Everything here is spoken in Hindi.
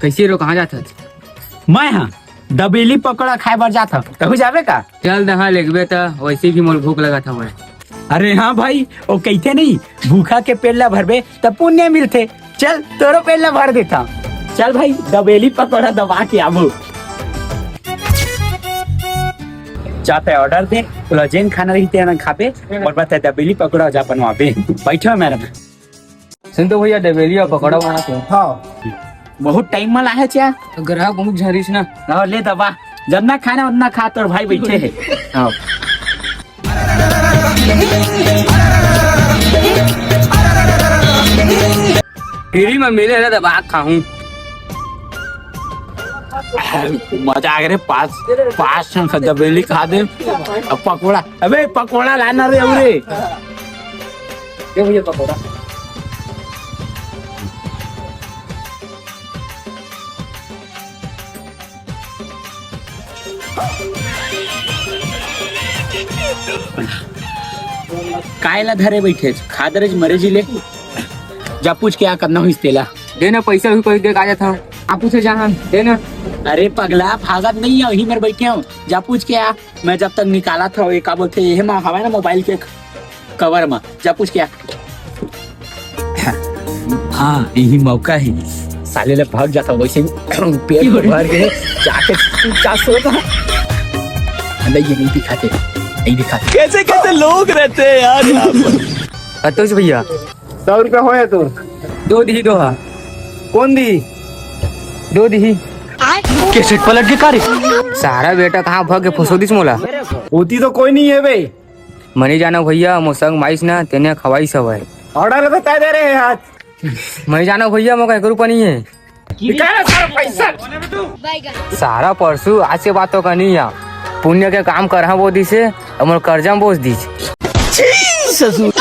कैसे रो कहाँ जाता? मैं हाँ दबेली पकड़ा खाए बर जाता कहू जावे का। चल दहा लेगबे तो वैसे भी मोल भूख लगा था मैं। अरे हाँ भाई वो कहते नहीं भूखा के पेटला भरबे तब पुण्य मिलते। चल तोरो पेटला भर देता। चल भाई दबेली पकौड़ा दबा के आबो। चाहते ऑर्डर दे कोलाजेन खाना रही तेरा खापे और बता दबेली पकौड़ा जा बनवाबे। बैठो मैडम। सुन तो भैया डबेलिया पकौड़ा बनाते हैं। हाँ बहुत टाइम में लाहे चा ग्राहक मुझ झरिस ना। रहो ले दबा जितना खाना उतना खा तोर भाई बैठे है। हाँ फ्री में मिले ना दबा खाऊं। मजा आ गया। पाँच दबेली खा दे अब पकौड़ा। अबे पकौड़ा लाना रे उरे। ये भैया पकौड़ा। कायला धरे बैठे खा दरे मरे जिले जा पूछ क्या करना हुई तेला। देना पैसा भी कोई दे आ जाता हूँ। आप पूछे जहाँ देना। अरे पगला भागत नहीं है वहीं पर बैठे हूँ। जा पूछ के आ। मैं जब तक निकाला था ये का बोलते ये में हवा ना मोबाइल के कवर में। जा पूछ के आ। हाँ यही मौका है साले ले भाग जाता वैसे पेट भर के जाके क्या सोता अंदर ये नहीं दिखाते नहीं दिखाते। कैसे कैसे लोग रहते हैं यार यहाँ पर। तो भैया 100 रुपया हो है तो दो दी दो। हाँ कौन दी? दो दी। कैसे पलट के कार्य सारा बेटा कहाँ भाग के फसोदिस मोला। होती तो कोई नहीं है बे। मनी जाना भैया मोसंग माइस ना तेने खवाई सब है। ऑर्डर बता दे रहे हैं आज। मैं जाना भैया मोका 1 रुपया नहीं है। निकाल सारा पैसा। सारा परसों आज से बातों का नहीं है। पुण्य के काम कर वो दिसे और कर्जा बोझ दी। ससुर